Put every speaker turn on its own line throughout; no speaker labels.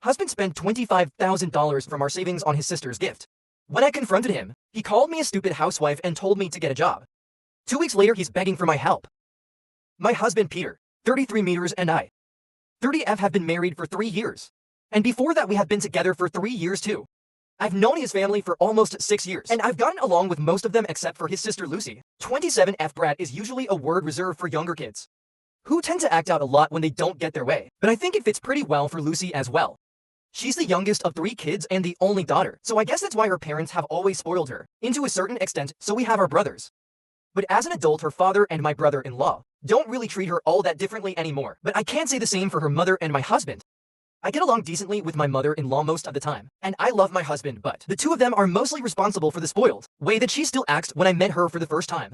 Husband spent $25,000 from our savings on his sister's gift. When I confronted him, he called me a stupid housewife and told me to get a job. 2 weeks later, he's begging for my help. My husband Peter, 33 meters, and I, 30F, have been married for 3 years. And before that, we have been together for 3 years too. I've known his family for almost 6 years, and I've gotten along with most of them except for his sister Lucy. 27F brat is usually a word reserved for younger kids, who tend to act out a lot when they don't get their way. But I think it fits pretty well for Lucy as well. She's the youngest of 3 kids and the only daughter, so I guess that's why her parents have always spoiled her, into a certain extent, so we have our brothers. But as an adult, her father and my brother-in-law don't really treat her all that differently anymore. But I can't say the same for her mother and my husband. I get along decently with my mother-in-law most of the time, and I love my husband, but the two of them are mostly responsible for the spoiled way that she still acts when I met her for the first time.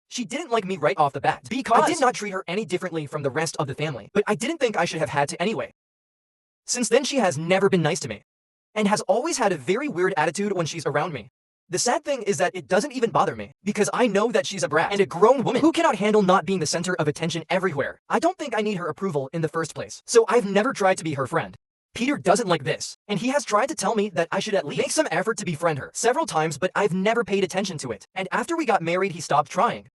She didn't like me right off the bat, because I did not treat her any differently from the rest of the family, but I didn't think I should have had to anyway. Since then, she has never been nice to me, and has always had a very weird attitude when she's around me. The sad thing is that it doesn't even bother me, because I know that she's a brat and a grown woman who cannot handle not being the center of attention everywhere. I don't think I need her approval in the first place, so I've never tried to be her friend. Peter doesn't like this, and he has tried to tell me that I should at least make some effort to befriend her several times, but I've never paid attention to it. And after we got married, he stopped trying.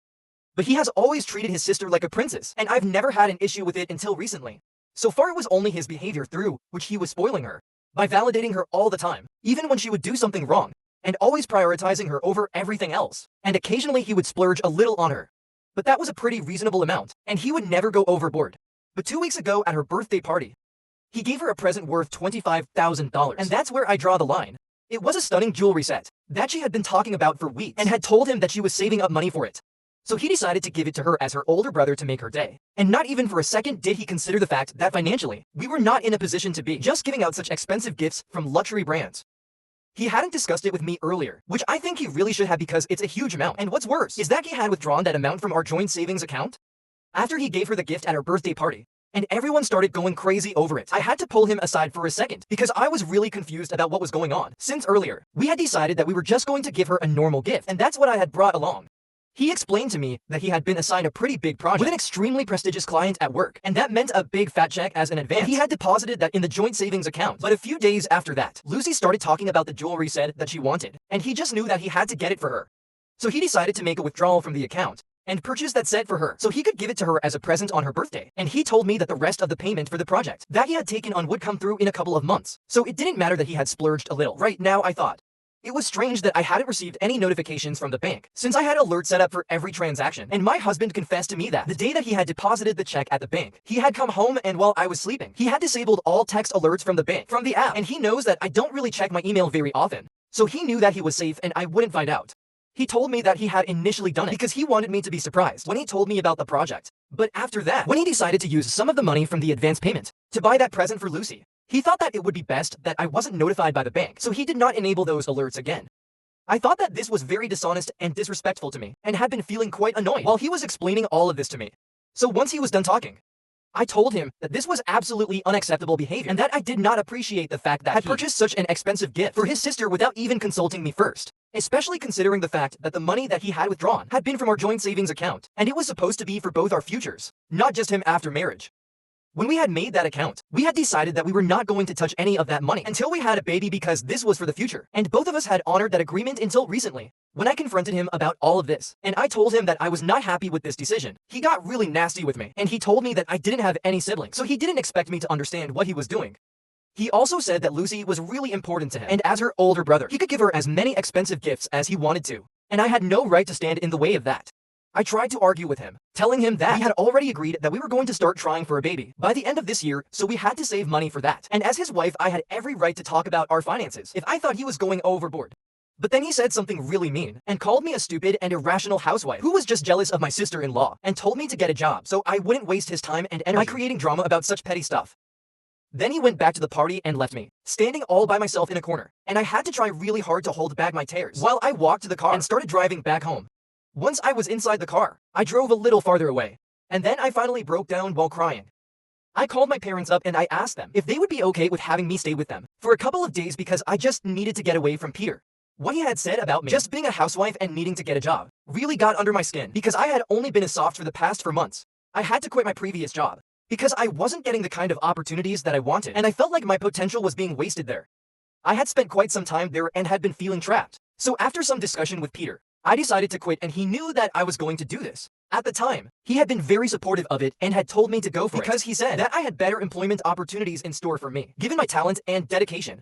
But he has always treated his sister like a princess, and I've never had an issue with it until recently. So far, it was only his behavior through which he was spoiling her, by validating her all the time, even when she would do something wrong, and always prioritizing her over everything else. And occasionally he would splurge a little on her. But that was a pretty reasonable amount, and he would never go overboard. But 2 weeks ago at her birthday party, he gave her a present worth $25,000, and that's where I draw the line. It was a stunning jewelry set that she had been talking about for weeks, and had told him that she was saving up money for it. So he decided to give it to her as her older brother to make her day. And not even for a second did he consider the fact that financially, we were not in a position to be just giving out such expensive gifts from luxury brands. He hadn't discussed it with me earlier, which I think he really should have because it's a huge amount. And what's worse is that he had withdrawn that amount from our joint savings account after he gave her the gift at her birthday party. And everyone started going crazy over it. I had to pull him aside for a second because I was really confused about what was going on. Since earlier, we had decided that we were just going to give her a normal gift, and that's what I had brought along. He explained to me that he had been assigned a pretty big project with an extremely prestigious client at work, and that meant a big fat check as an advance. And he had deposited that in the joint savings account. But a few days after that, Lucy started talking about the jewelry set that she wanted, and he just knew that he had to get it for her. So he decided to make a withdrawal from the account and purchase that set for her so he could give it to her as a present on her birthday. And he told me that the rest of the payment for the project that he had taken on would come through in a couple of months. So it didn't matter that he had splurged a little. Right now, I thought it was strange that I hadn't received any notifications from the bank, since I had alerts set up for every transaction. And my husband confessed to me that the day that he had deposited the check at the bank, he had come home, and while I was sleeping, he had disabled all text alerts from the bank, from the app. And he knows that I don't really check my email very often, so he knew that he was safe and I wouldn't find out. He told me that he had initially done it because he wanted me to be surprised when he told me about the project. But after that, when he decided to use some of the money from the advance payment to buy that present for Lucy, he thought that it would be best that I wasn't notified by the bank, so he did not enable those alerts again. I thought that this was very dishonest and disrespectful to me, and had been feeling quite annoyed while he was explaining all of this to me. So once he was done talking, I told him that this was absolutely unacceptable behavior, and that I did not appreciate the fact that he purchased such an expensive gift for his sister without even consulting me first, especially considering the fact that the money that he had withdrawn had been from our joint savings account, and it was supposed to be for both our futures, not just him after marriage. When we had made that account, we had decided that we were not going to touch any of that money until we had a baby because this was for the future, and both of us had honored that agreement until recently. When I confronted him about all of this, and I told him that I was not happy with this decision, he got really nasty with me, and he told me that I didn't have any siblings, so he didn't expect me to understand what he was doing. He also said that Lucy was really important to him, and as her older brother, he could give her as many expensive gifts as he wanted to, and I had no right to stand in the way of that. I tried to argue with him, telling him that we had already agreed that we were going to start trying for a baby by the end of this year, so we had to save money for that. And as his wife, I had every right to talk about our finances if I thought he was going overboard. But then he said something really mean and called me a stupid and irrational housewife who was just jealous of my sister-in-law and told me to get a job so I wouldn't waste his time and energy by creating drama about such petty stuff. Then he went back to the party and left me, standing all by myself in a corner, and I had to try really hard to hold back my tears while I walked to the car and started driving back home. Once I was inside the car, I drove a little farther away, and then I finally broke down while crying. I called my parents up and I asked them if they would be okay with having me stay with them for a couple of days because I just needed to get away from Peter. What he had said about me just being a housewife and needing to get a job really got under my skin because I had only been a soft for the past 4 months. I had to quit my previous job because I wasn't getting the kind of opportunities that I wanted, and I felt like my potential was being wasted there. I had spent quite some time there and had been feeling trapped. So after some discussion with Peter, I decided to quit, and he knew that I was going to do this. At the time, he had been very supportive of it and had told me to go for it because he said that I had better employment opportunities in store for me, given my talent and dedication.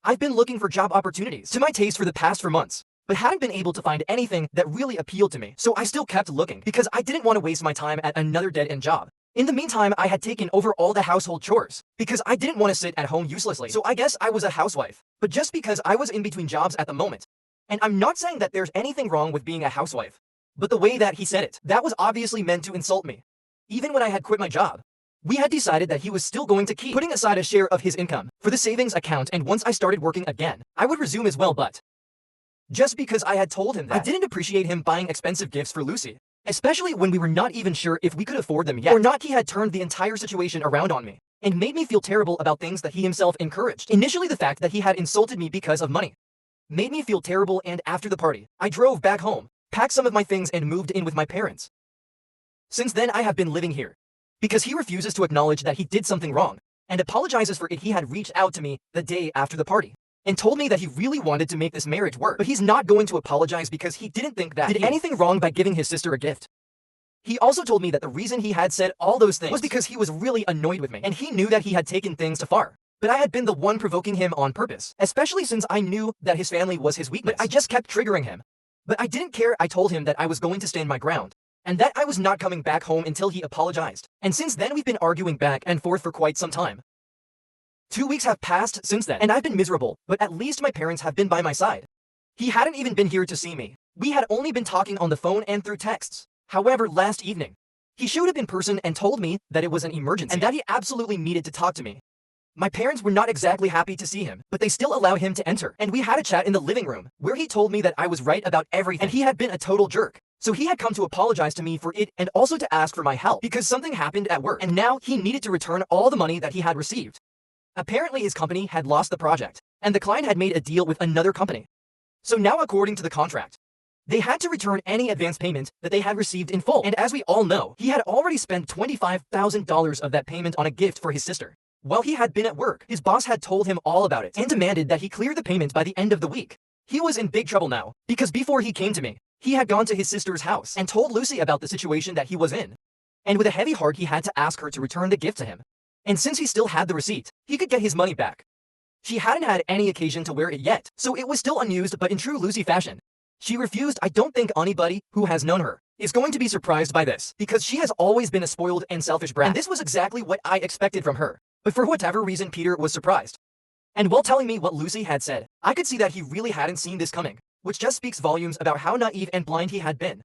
I've been looking for job opportunities to my taste for the past 4 months, but hadn't been able to find anything that really appealed to me, so I still kept looking because I didn't want to waste my time at another dead-end job. In the meantime, I had taken over all the household chores because I didn't want to sit at home uselessly, so I guess I was a housewife. But just because I was in between jobs at the moment, and I'm not saying that there's anything wrong with being a housewife, but the way that he said it, that was obviously meant to insult me. Even when I had quit my job, we had decided that he was still going to keep putting aside a share of his income for the savings account, and once I started working again, I would resume as well. But just because I had told him that, I didn't appreciate him buying expensive gifts for Lucy, especially when we were not even sure if we could afford them yet or not. He had turned the entire situation around on me and made me feel terrible about things that he himself encouraged. Initially, the fact that he had insulted me because of money made me feel terrible, and after the party, I drove back home, packed some of my things, and moved in with my parents. Since then, I have been living here because he refuses to acknowledge that he did something wrong and apologizes for it. He had reached out to me the day after the party and told me that he really wanted to make this marriage work, but he's not going to apologize because he didn't think that he did anything wrong by giving his sister a gift. He also told me that the reason he had said all those things was because he was really annoyed with me, and he knew that he had taken things too far. But I had been the one provoking him on purpose, especially since I knew that his family was his weakness. But I just kept triggering him. But I didn't care. I told him that I was going to stand my ground, and that I was not coming back home until he apologized. And since then, we've been arguing back and forth for quite some time. 2 weeks have passed since then, and I've been miserable, but at least my parents have been by my side. He hadn't even been here to see me. We had only been talking on the phone and through texts. However, last evening, he showed up in person and told me that it was an emergency and that he absolutely needed to talk to me. My parents were not exactly happy to see him, but they still allowed him to enter, and we had a chat in the living room where he told me that I was right about everything and he had been a total jerk. So he had come to apologize to me for it and also to ask for my help because something happened at work, and now he needed to return all the money that he had received. Apparently his company had lost the project, and the client had made a deal with another company. So now, according to the contract, they had to return any advance payment that they had received in full, and as we all know, he had already spent $25,000 of that payment on a gift for his sister. While he had been at work, his boss had told him all about it and demanded that he clear the payment by the end of the week. He was in big trouble now, because before he came to me, he had gone to his sister's house and told Lucy about the situation that he was in. And with a heavy heart, he had to ask her to return the gift to him. And since he still had the receipt, he could get his money back. She hadn't had any occasion to wear it yet, so it was still unused, but in true Lucy fashion, she refused. I don't think anybody who has known her is going to be surprised by this, because she has always been a spoiled and selfish brat, and this was exactly what I expected from her. But for whatever reason, Peter was surprised. And while telling me what Lucy had said, I could see that he really hadn't seen this coming, which just speaks volumes about how naive and blind he had been.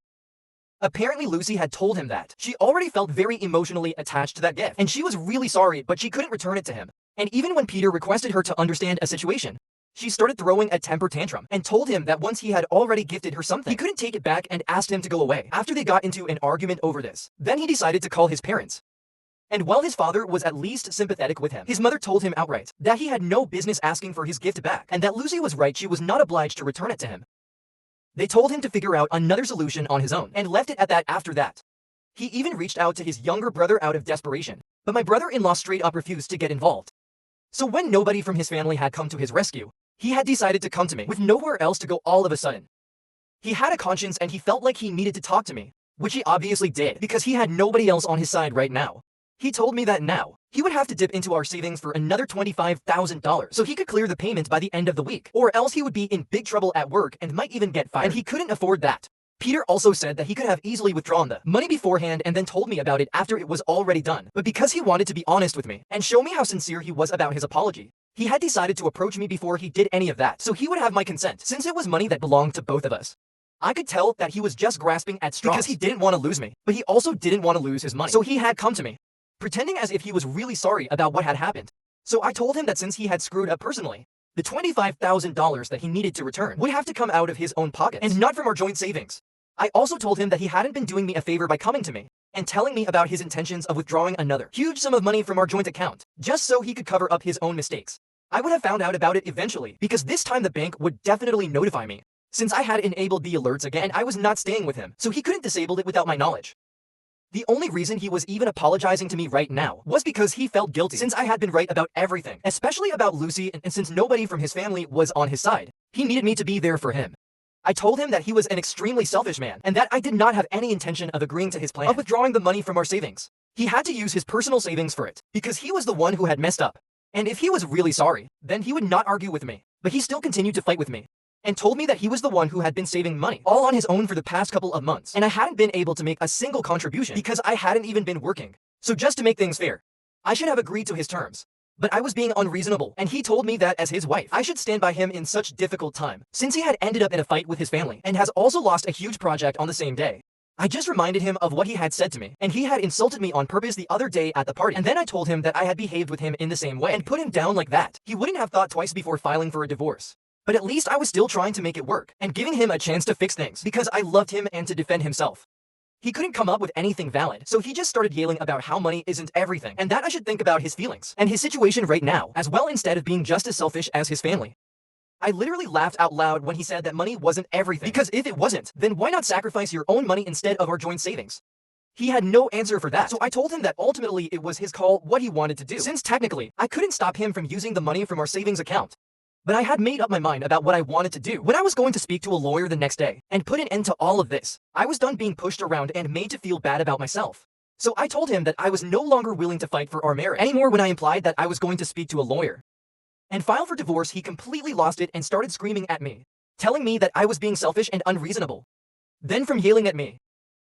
Apparently Lucy had told him that she already felt very emotionally attached to that gift, and she was really sorry, but she couldn't return it to him. And even when Peter requested her to understand a situation, she started throwing a temper tantrum and told him that once he had already gifted her something, he couldn't take it back and asked him to go away. After they got into an argument over this, then he decided to call his parents. And while his father was at least sympathetic with him, his mother told him outright that he had no business asking for his gift back, and that Lucy was right. She was not obliged to return it to him. They told him to figure out another solution on his own, and left it at that after that. He even reached out to his younger brother out of desperation, but my brother-in-law straight up refused to get involved. So when nobody from his family had come to his rescue, he had decided to come to me with nowhere else to go all of a sudden. He had a conscience and he felt like he needed to talk to me, which he obviously did because he had nobody else on his side right now. He told me that now, he would have to dip into our savings for another $25,000 so he could clear the payment by the end of the week, or else he would be in big trouble at work and might even get fired, and he couldn't afford that. Peter also said that he could have easily withdrawn the money beforehand and then told me about it after it was already done, but because he wanted to be honest with me and show me how sincere he was about his apology, he had decided to approach me before he did any of that, so he would have my consent since it was money that belonged to both of us. I could tell that he was just grasping at straws because he didn't want to lose me, but he also didn't want to lose his money, so he had come to me, pretending as if he was really sorry about what had happened. So I told him that since he had screwed up personally, the $25,000 that he needed to return would have to come out of his own pocket and not from our joint savings. I also told him that he hadn't been doing me a favor by coming to me and telling me about his intentions of withdrawing another huge sum of money from our joint account, just so he could cover up his own mistakes. I would have found out about it eventually, because this time the bank would definitely notify me, since I had enabled the alerts again and I was not staying with him, so he couldn't disable it without my knowledge. The only reason he was even apologizing to me right now was because he felt guilty since I had been right about everything, especially about Lucy, and since nobody from his family was on his side. He needed me to be there for him. I told him that he was an extremely selfish man and that I did not have any intention of agreeing to his plan of withdrawing the money from our savings. He had to use his personal savings for it because he was the one who had messed up. And if he was really sorry, then he would not argue with me. But he still continued to fight with me and told me that he was the one who had been saving money all on his own for the past couple of months, and I hadn't been able to make a single contribution because I hadn't even been working. So just to make things fair, I should have agreed to his terms. But I was being unreasonable, and he told me that as his wife, I should stand by him in such difficult time, since he had ended up in a fight with his family and has also lost a huge project on the same day. I just reminded him of what he had said to me, and he had insulted me on purpose the other day at the party, and then I told him that I had behaved with him in the same way and put him down like that. He wouldn't have thought twice before filing for a divorce. But at least I was still trying to make it work and giving him a chance to fix things because I loved him and to defend himself. He couldn't come up with anything valid, so he just started yelling about how money isn't everything and that I should think about his feelings and his situation right now as well instead of being just as selfish as his family. I literally laughed out loud when he said that money wasn't everything, because if it wasn't, then why not sacrifice your own money instead of our joint savings? He had no answer for that, so I told him that ultimately it was his call what he wanted to do, since technically I couldn't stop him from using the money from our savings account. But I had made up my mind about what I wanted to do when I was going to speak to a lawyer the next day and put an end to all of this. I was done being pushed around and made to feel bad about myself. So I told him that I was no longer willing to fight for our marriage anymore when I implied that I was going to speak to a lawyer and file for divorce. He completely lost it and started screaming at me, telling me that I was being selfish and unreasonable. Then from yelling at me,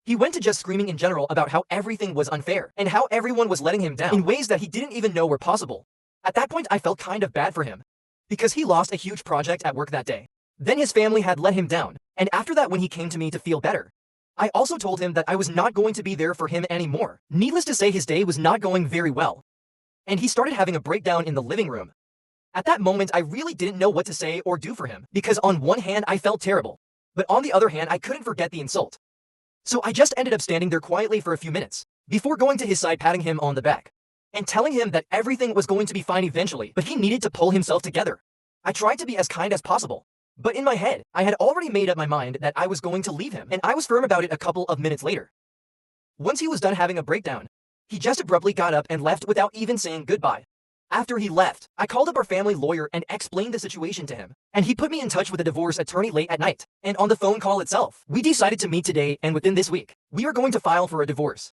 he went to just screaming in general about how everything was unfair and how everyone was letting him down in ways that he didn't even know were possible. At that point, I felt kind of bad for him, because he lost a huge project at work that day. Then his family had let him down, and after that when he came to me to feel better, I also told him that I was not going to be there for him anymore. Needless to say, his day was not going very well, and he started having a breakdown in the living room. At that moment, I really didn't know what to say or do for him, because on one hand I felt terrible, but on the other hand I couldn't forget the insult. So I just ended up standing there quietly for a few minutes, before going to his side, patting him on the back and telling him that everything was going to be fine eventually, but he needed to pull himself together. I tried to be as kind as possible, but in my head, I had already made up my mind that I was going to leave him, and I was firm about it a couple of minutes later. Once he was done having a breakdown, he just abruptly got up and left without even saying goodbye. After he left, I called up our family lawyer and explained the situation to him, and he put me in touch with a divorce attorney late at night, and on the phone call itself, we decided to meet today, and within this week, we are going to file for a divorce.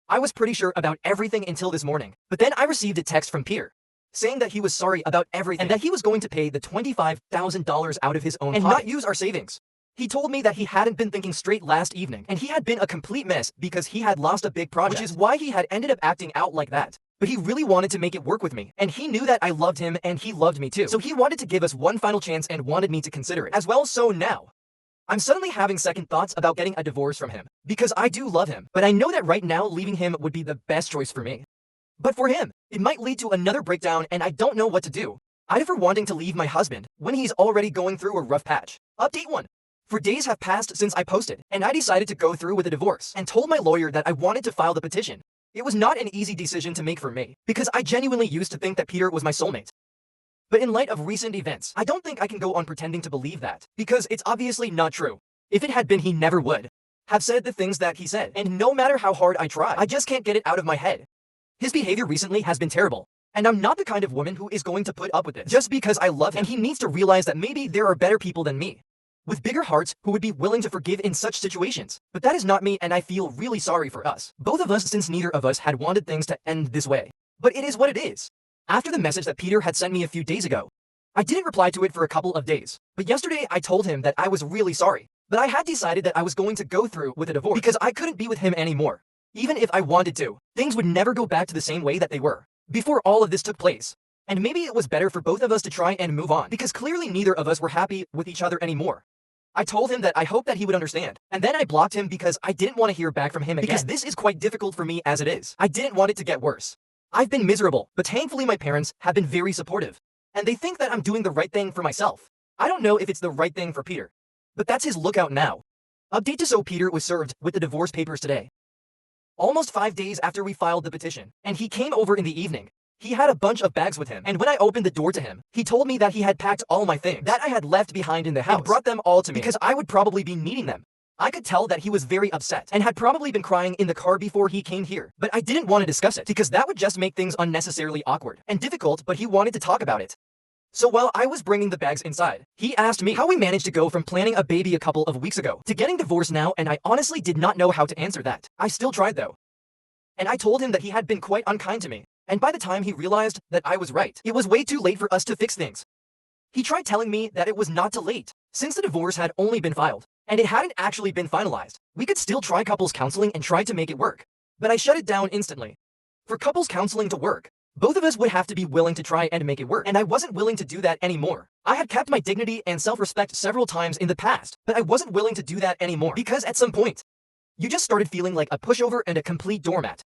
I was pretty sure about everything until this morning, but then I received a text from Peter saying that he was sorry about everything and that he was going to pay the $25,000 out of his own pocket and not use our savings. He told me that he hadn't been thinking straight last evening and he had been a complete mess because he had lost a big project, which is why he had ended up acting out like that. But he really wanted to make it work with me, and he knew that I loved him and he loved me too. So he wanted to give us one final chance and wanted me to consider it as well. So now, I'm suddenly having second thoughts about getting a divorce from him, because I do love him, but I know that right now leaving him would be the best choice for me. But for him, it might lead to another breakdown and I don't know what to do. I'd for wanting to leave my husband when he's already going through a rough patch. Update 1. For days have passed since I posted, and I decided to go through with a divorce and told my lawyer that I wanted to file the petition. It was not an easy decision to make for me, because I genuinely used to think that Peter was my soulmate. But in light of recent events, I don't think I can go on pretending to believe that, because it's obviously not true. If it had been, he never would have said the things that he said, and no matter how hard I try, I just can't get it out of my head. His behavior recently has been terrible, and I'm not the kind of woman who is going to put up with this just because I love him, and he needs to realize that maybe there are better people than me, with bigger hearts, who would be willing to forgive in such situations. But that is not me, and I feel really sorry for us, both of us, since neither of us had wanted things to end this way. But it is what it is. After the message that Peter had sent me a few days ago, I didn't reply to it for a couple of days, but yesterday I told him that I was really sorry, but I had decided that I was going to go through with a divorce because I couldn't be with him anymore. Even if I wanted to, things would never go back to the same way that they were before all of this took place. And maybe it was better for both of us to try and move on, because clearly neither of us were happy with each other anymore. I told him that I hoped that he would understand, and then I blocked him because I didn't want to hear back from him again, because this is quite difficult for me as it is. I didn't want it to get worse. I've been miserable, but thankfully my parents have been very supportive, and they think that I'm doing the right thing for myself. I don't know if it's the right thing for Peter, but that's his lookout now. Update to so Peter was served with the divorce papers today, almost 5 days after we filed the petition, and he came over in the evening. He had a bunch of bags with him, and when I opened the door to him, he told me that he had packed all my things that I had left behind in the house and brought them all to me because I would probably be needing them. I could tell that he was very upset and had probably been crying in the car before he came here, but I didn't want to discuss it because that would just make things unnecessarily awkward and difficult, but he wanted to talk about it. So while I was bringing the bags inside, he asked me how we managed to go from planning a baby a couple of weeks ago to getting divorced now, and I honestly did not know how to answer that. I still tried though. And I told him that he had been quite unkind to me, and by the time he realized that I was right, it was way too late for us to fix things. He tried telling me that it was not too late, since the divorce had only been filed, and it hadn't actually been finalized. We could still try couples counseling and try to make it work. But I shut it down instantly. For couples counseling to work, both of us would have to be willing to try and make it work, and I wasn't willing to do that anymore. I had kept my dignity and self-respect several times in the past, but I wasn't willing to do that anymore because at some point, you just started feeling like a pushover and a complete doormat.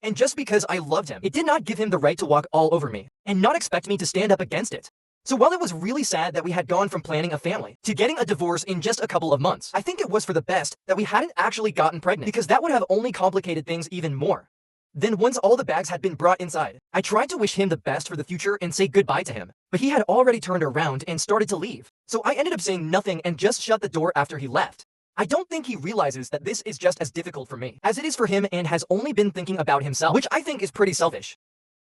And just because I loved him, it did not give him the right to walk all over me and not expect me to stand up against it. So while it was really sad that we had gone from planning a family to getting a divorce in just a couple of months, I think it was for the best that we hadn't actually gotten pregnant because that would have only complicated things even more. Then once all the bags had been brought inside, I tried to wish him the best for the future and say goodbye to him, but he had already turned around and started to leave. So I ended up saying nothing and just shut the door after he left. I don't think he realizes that this is just as difficult for me as it is for him and has only been thinking about himself, which I think is pretty selfish.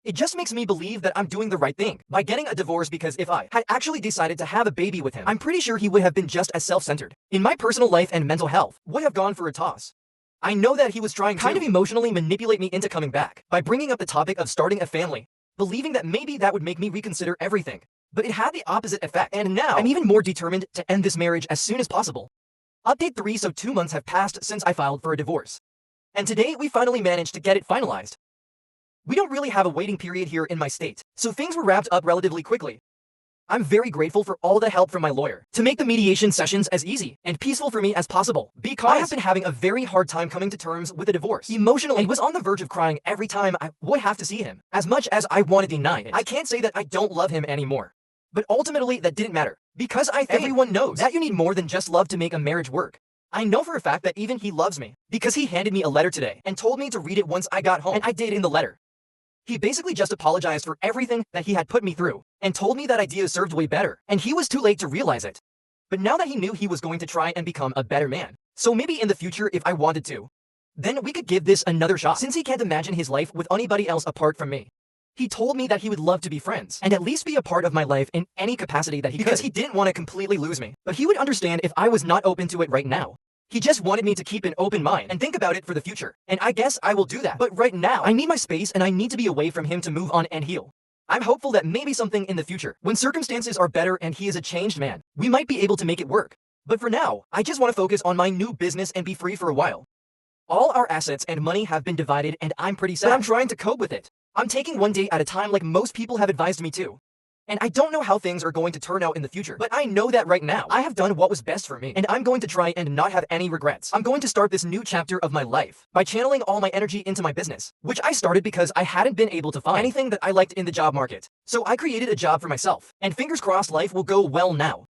It just makes me believe that I'm doing the right thing by getting a divorce because if I had actually decided to have a baby with him, I'm pretty sure he would have been just as self-centered. In my personal life and mental health would have gone for a toss. I know that he was trying to kind of emotionally manipulate me into coming back by bringing up the topic of starting a family, believing that maybe that would make me reconsider everything. But it had the opposite effect, and now I'm even more determined to end this marriage as soon as possible. Update 3: So 2 months have passed since I filed for a divorce. And today we finally managed to get it finalized. We don't really have a waiting period here in my state, so things were wrapped up relatively quickly. I'm very grateful for all the help from my lawyer to make the mediation sessions as easy and peaceful for me as possible because I have been having a very hard time coming to terms with a divorce emotionally and was on the verge of crying every time I would have to see him. As much as I want to deny it, I can't say that I don't love him anymore. But ultimately that didn't matter because I think everyone knows that you need more than just love to make a marriage work. I know for a fact that even he loves me because he handed me a letter today and told me to read it once I got home, and I did in the letter. He basically just apologized for everything that he had put me through and told me that ideas served way better, and he was too late to realize it. But now that he knew he was going to try and become a better man, so maybe in the future if I wanted to, then we could give this another shot since he can't imagine his life with anybody else apart from me. He told me that he would love to be friends and at least be a part of my life in any capacity that he could because he didn't want to completely lose me, but he would understand if I was not open to it right now. He just wanted me to keep an open mind and think about it for the future, and I guess I will do that. But right now, I need my space and I need to be away from him to move on and heal. I'm hopeful that maybe something in the future, when circumstances are better and he is a changed man, we might be able to make it work. But for now, I just want to focus on my new business and be free for a while. All our assets and money have been divided and I'm pretty sad, but I'm trying to cope with it. I'm taking one day at a time like most people have advised me to. And I don't know how things are going to turn out in the future, but I know that right now, I have done what was best for me, and I'm going to try and not have any regrets. I'm going to start this new chapter of my life by channeling all my energy into my business, which I started because I hadn't been able to find anything that I liked in the job market. So I created a job for myself, and fingers crossed life will go well now.